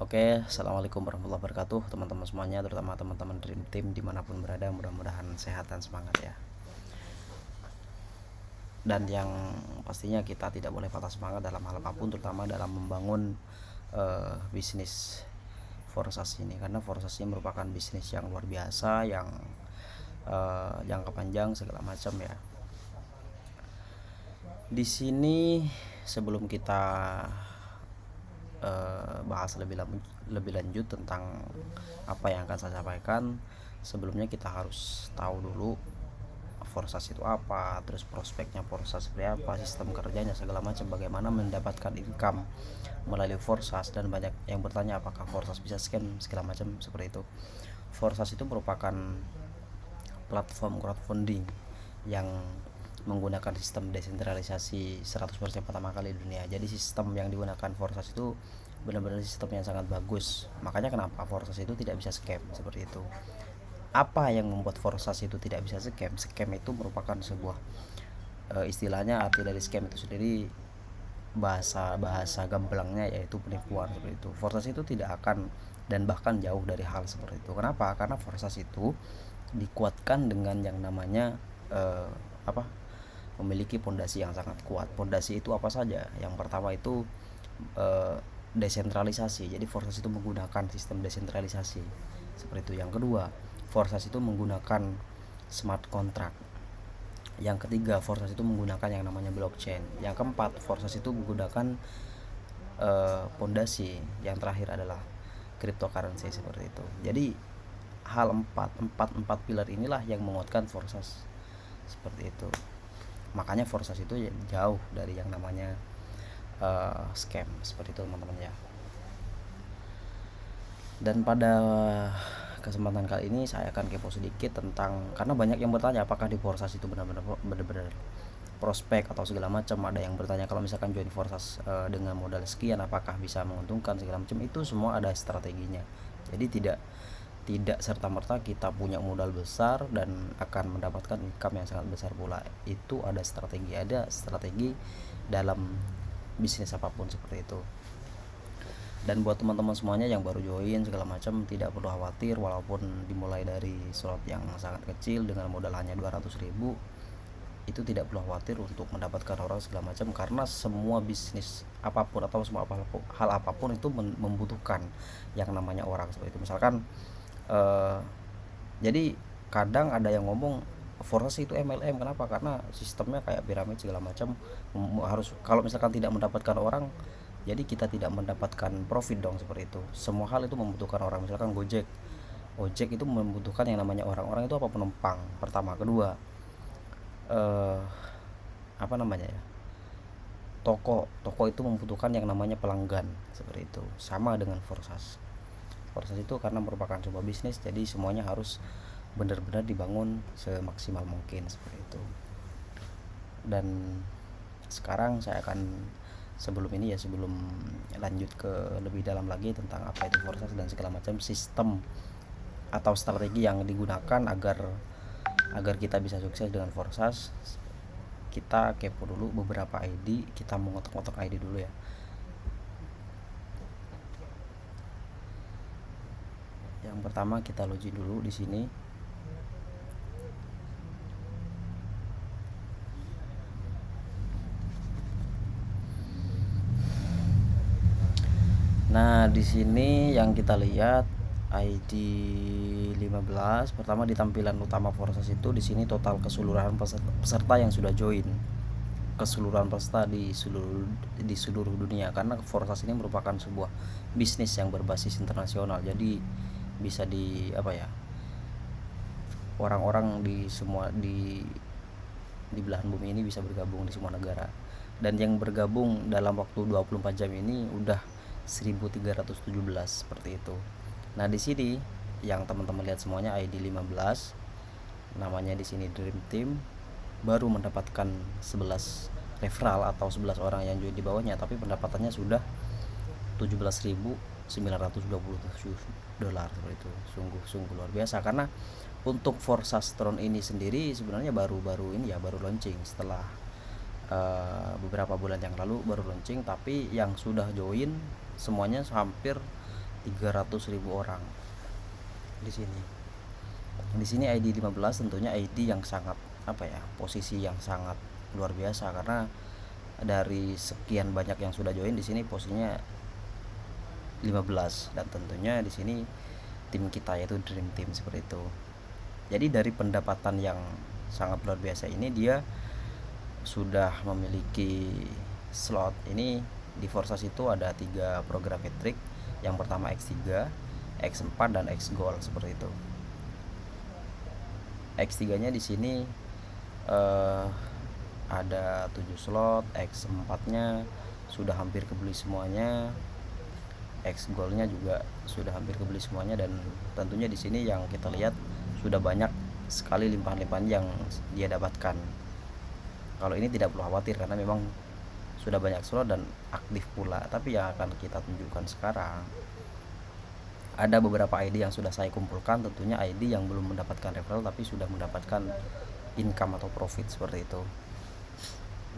Oke, assalamualaikum warahmatullahi wabarakatuh teman-teman semuanya, terutama teman-teman Dream Team dimanapun berada, mudah-mudahan sehat dan semangat ya. Dan yang pastinya kita tidak boleh patah semangat dalam hal apapun, terutama dalam membangun bisnis Forsas ini, karena Forsas ini merupakan bisnis yang luar biasa, yang jangka panjang segala macam ya. Di sini sebelum kita bahas lebih lanjut tentang apa yang akan saya sampaikan, sebelumnya kita harus tahu dulu Forsas itu apa, terus prospeknya Forsas seperti apa, sistem kerjanya segala macam, bagaimana mendapatkan income melalui Forsas. Dan banyak yang bertanya apakah Forsas bisa scam segala macam seperti itu. Forsas itu merupakan platform crowdfunding yang menggunakan sistem desentralisasi 100% pertama kali di dunia. Jadi sistem yang digunakan Forsas itu benar-benar sistem yang sangat bagus. Makanya kenapa Forsas itu tidak bisa scam seperti itu. Apa yang membuat Forsas itu tidak bisa scam? Scam itu merupakan sebuah istilahnya, arti dari scam itu sendiri bahasa gamblangnya yaitu penipuan seperti itu. Forsas itu tidak akan dan bahkan jauh dari hal seperti itu. Kenapa? Karena Forsas itu dikuatkan dengan yang namanya memiliki pondasi yang sangat kuat. Pondasi itu apa saja? Yang pertama itu desentralisasi. Jadi Forsas itu menggunakan sistem desentralisasi seperti itu. Yang kedua, Forsas itu menggunakan smart contract. Yang ketiga, Forsas itu menggunakan yang namanya blockchain. Yang keempat, Forsas itu menggunakan pondasi. Yang terakhir adalah cryptocurrency seperti itu. Jadi hal empat pilar inilah yang menguatkan Forsas seperti itu. Makanya Forsas itu jauh dari yang namanya scam seperti itu teman-teman ya. Dan pada kesempatan kali ini saya akan kepo sedikit tentang, karena banyak yang bertanya apakah di Forsas itu benar-benar prospek atau segala macam. Ada yang bertanya kalau misalkan join Forsas dengan modal sekian apakah bisa menguntungkan segala macam. Itu semua ada strateginya. Jadi tidak serta-merta kita punya modal besar dan akan mendapatkan income yang sangat besar pula. Itu ada strategi dalam bisnis apapun seperti itu. Dan buat teman-teman semuanya yang baru join segala macam, tidak perlu khawatir, walaupun dimulai dari slot yang sangat kecil dengan modal hanya 200.000, itu tidak perlu khawatir untuk mendapatkan orang segala macam, karena semua bisnis apapun atau semua hal apapun itu membutuhkan yang namanya orang seperti itu. Misalkan jadi kadang ada yang ngomong Forsas itu MLM. Kenapa? Karena sistemnya kayak piramid segala macam. Harus, kalau misalkan tidak mendapatkan orang, jadi kita tidak mendapatkan profit dong seperti itu. Semua hal itu membutuhkan orang. Misalkan Ojek itu membutuhkan yang namanya orang. Orang itu apa? Penumpang pertama. Kedua, apa namanya ya, toko itu membutuhkan yang namanya pelanggan seperti itu. Sama dengan Forsas itu karena merupakan sebuah bisnis, jadi semuanya harus benar-benar dibangun semaksimal mungkin seperti itu. Dan sekarang saya akan, sebelum lanjut ke lebih dalam lagi tentang apa itu Forsas dan segala macam sistem atau strategi yang digunakan agar kita bisa sukses dengan Forsas, kita kepo dulu beberapa ID. Kita mau ngotok-ngotok ID dulu ya. Yang pertama kita login dulu di sini. Nah, di sini yang kita lihat ID 15. Pertama di tampilan utama Forsas itu di sini total keseluruhan peserta yang sudah join. Keseluruhan peserta di seluruh dunia, karena Forsas ini merupakan sebuah bisnis yang berbasis internasional. Jadi bisa orang-orang di belahan bumi ini bisa bergabung di semua negara. Dan yang bergabung dalam waktu 24 jam ini udah 1317 seperti itu. Nah, di sini yang teman-teman lihat semuanya ID 15, namanya di sini Dream Team, baru mendapatkan 11 referral atau 11 orang yang join di bawahnya, tapi pendapatannya sudah 17.927 dolar seperti itu. Sungguh luar biasa, karena untuk Forsas Tron ini sendiri sebenarnya baru launching setelah beberapa bulan yang lalu baru launching, tapi yang sudah join semuanya hampir 300.000 orang di sini. Di sini ID 15 tentunya ID yang sangat posisi yang sangat luar biasa, karena dari sekian banyak yang sudah join di sini posisinya 15, dan tentunya di sini tim kita yaitu Dream Team seperti itu. Jadi dari pendapatan yang sangat luar biasa ini, dia sudah memiliki slot. Ini di Forsas itu ada 3 program hat-trick. Yang pertama X3, X4 dan X Gold seperti itu. X3 nya di sini ada 7 slot, X4 nya sudah hampir kebeli semuanya, X Gold nya juga sudah hampir kebeli semuanya, dan tentunya di sini yang kita lihat sudah banyak sekali limpahan-limpahan yang dia dapatkan. Kalau ini tidak perlu khawatir karena memang sudah banyak slot dan aktif pula. Tapi yang akan kita tunjukkan sekarang, ada beberapa ID yang sudah saya kumpulkan, tentunya ID yang belum mendapatkan referral tapi sudah mendapatkan income atau profit seperti itu.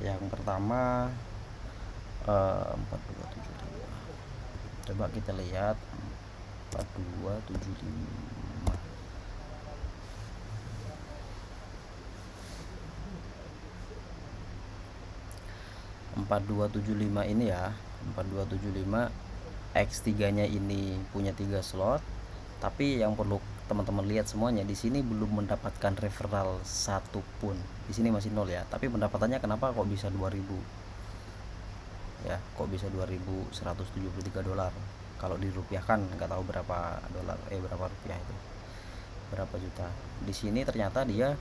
Yang pertama 4275. Coba kita lihat 4275. 4275 ini ya, 4275 X3 nya ini punya 3 slot, tapi yang perlu teman-teman lihat semuanya, di sini belum mendapatkan referral satupun. Di sini masih nol ya, tapi pendapatannya kenapa kok bisa 2000 ya, kok bisa 2173 dolar. Kalau dirupiahkan nggak tahu berapa dolar, berapa rupiah itu, berapa juta. Di sini ternyata dia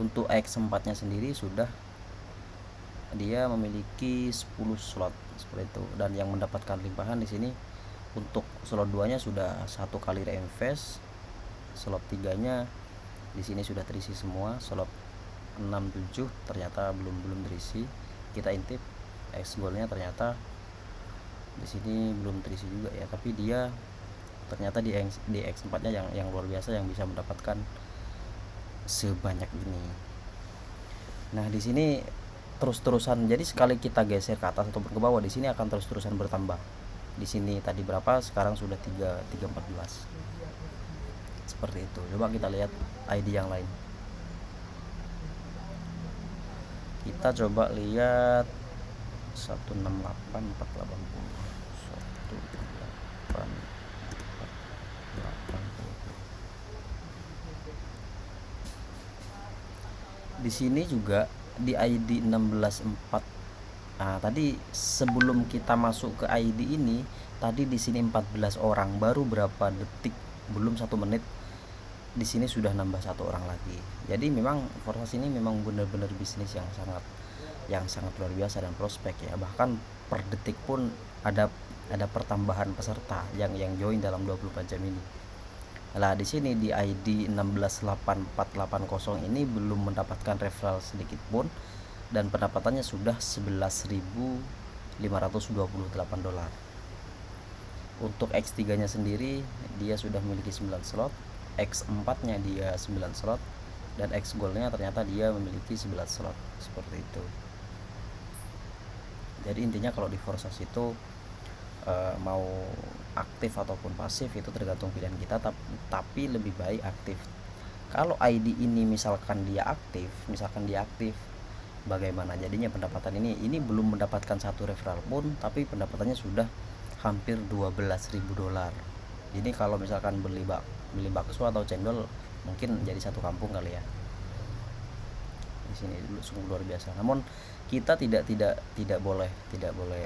untuk X4 nya sendiri sudah dia memiliki 10 slot seperti itu, dan yang mendapatkan limpahan di sini untuk slot 2 nya sudah 1 kali reinvest, slot 3 nya di sini sudah terisi semua, slot 6 7 ternyata belum terisi. Kita intip X Gold nya ternyata di sini belum terisi juga ya, tapi dia ternyata di X4 nya yang luar biasa, yang bisa mendapatkan sebanyak ini. Nah, di sini terus-terusan, jadi sekali kita geser ke atas ataupun ke bawah, di sini akan terus-terusan bertambah. Di sini tadi berapa, sekarang sudah 314 seperti itu. Coba kita lihat ID yang lain. Kita coba lihat 168 di sini juga di ID 164. Nah, tadi sebelum kita masuk ke ID ini, tadi di sini 14 orang, baru berapa detik, belum 1 menit, di sini sudah nambah 1 orang lagi. Jadi memang Forsas ini memang benar-benar bisnis yang sangat luar biasa dan prospek ya. Bahkan per detik pun ada pertambahan peserta yang join dalam 24 jam ini. Nah, di sini di ID 168480 ini belum mendapatkan referral sedikit pun, dan pendapatannya sudah 11.528 dolar. Untuk X3 nya sendiri dia sudah memiliki 9 slot, X4 nya dia 9 slot, dan X Gold nya ternyata dia memiliki 11 slot seperti itu. Jadi intinya kalau di Forsas itu mau aktif ataupun pasif itu tergantung pilihan kita, tapi lebih baik aktif. Kalau ID ini misalkan dia aktif, bagaimana jadinya pendapatan ini belum mendapatkan 1 referral pun, tapi pendapatannya sudah hampir 12.000 dolar. Jadi kalau misalkan beli bakso atau cendol mungkin jadi 1 kampung kali ya. Di sini sungguh luar biasa. Namun kita tidak boleh tidak boleh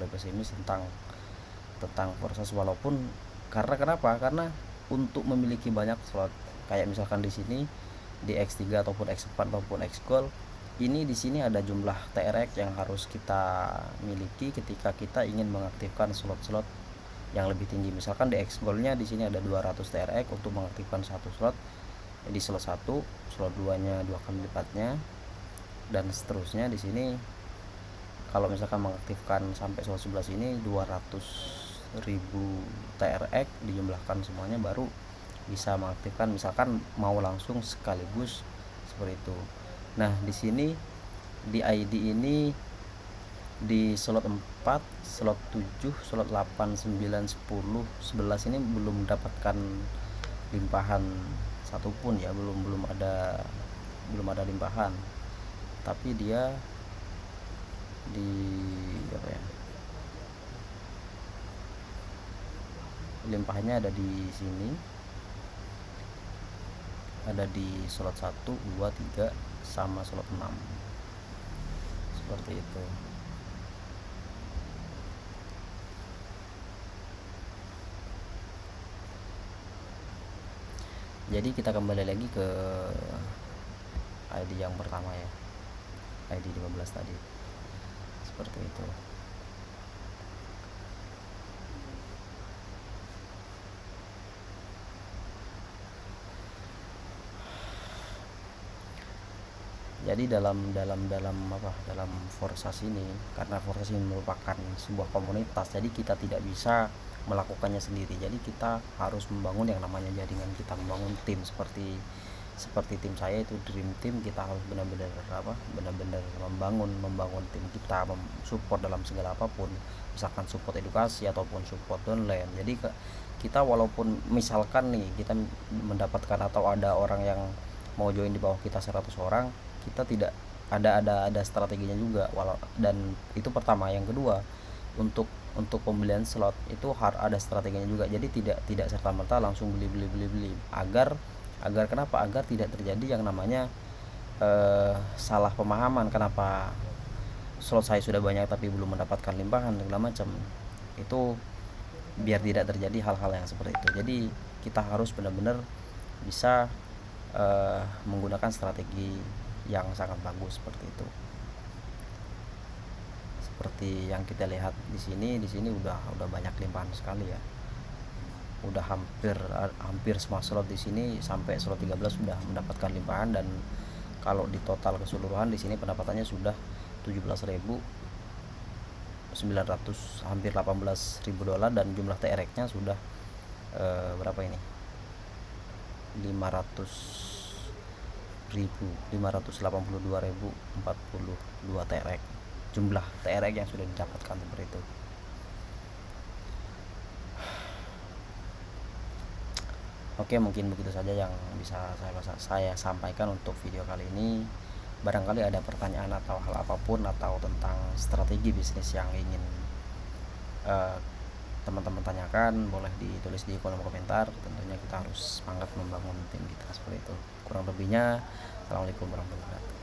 pesimis tentang Forsas, walaupun kenapa? Karena untuk memiliki banyak slot kayak misalkan di sini di X3 ataupun X4 ataupun X Gold ini, di sini ada jumlah TRX yang harus kita miliki ketika kita ingin mengaktifkan slot-slot yang lebih tinggi. Misalkan di X Gold nya di sini ada 200 TRX untuk mengaktifkan 1 slot. Di slot 1, slot 2 nya 2 kali lipatnya, dan seterusnya. Di sini kalau misalkan mengaktifkan sampai slot 11 ini 200.000 TRX dijumlahkan semuanya baru bisa mengaktifkan, misalkan mau langsung sekaligus seperti itu. Nah, di sini di ID ini di slot 4, slot 7, slot 8, 9, 10, 11 ini belum mendapatkan limpahan satupun ya, belum ada limpahan, tapi dia di apa ya, limpahannya ada di sini, ada di slot 1, 2, 3 sama slot 6 seperti itu. Jadi kita kembali lagi ke ID yang pertama ya, ID 15 tadi, seperti itu. Jadi dalam forsasi ini, karena forsasi ini merupakan sebuah komunitas, jadi kita tidak bisa melakukannya sendiri. Jadi kita harus membangun yang namanya jaringan, kita membangun tim seperti tim saya itu Dream Team. Kita harus benar-benar membangun tim kita, support dalam segala apapun, misalkan support edukasi ataupun support online. Jadi kita walaupun misalkan nih kita mendapatkan atau ada orang yang mau join di bawah kita 100 orang, kita tidak ada strateginya juga, dan itu pertama. Yang kedua, untuk pembelian slot itu harus ada strateginya juga. Jadi tidak serta merta langsung beli agar kenapa, agar tidak terjadi yang namanya salah pemahaman, kenapa slot saya sudah banyak tapi belum mendapatkan limpahan segala macam. Itu biar tidak terjadi hal-hal yang seperti itu. Jadi kita harus benar-benar bisa menggunakan strategi yang sangat bagus seperti itu. Seperti yang kita lihat di sini udah banyak limpahan sekali ya. Udah hampir semua slot di sini sampai slot 13 sudah mendapatkan limpahan, dan kalau di total keseluruhan di sini pendapatannya sudah 17.900, hampir 18.000 dolar, dan jumlah TRX-nya sudah berapa ini? 582.042 TRX, jumlah TRX yang sudah didapatkan seperti itu. Oke, mungkin begitu saja yang bisa saya sampaikan untuk video kali ini. Barangkali ada pertanyaan atau hal apapun atau tentang strategi bisnis yang ingin teman-teman tanyakan, boleh ditulis di kolom komentar. Tentunya kita harus semangat membangun tim kita seperti itu. Kurang lebihnya, assalamualaikum warahmatullahi wabarakatuh.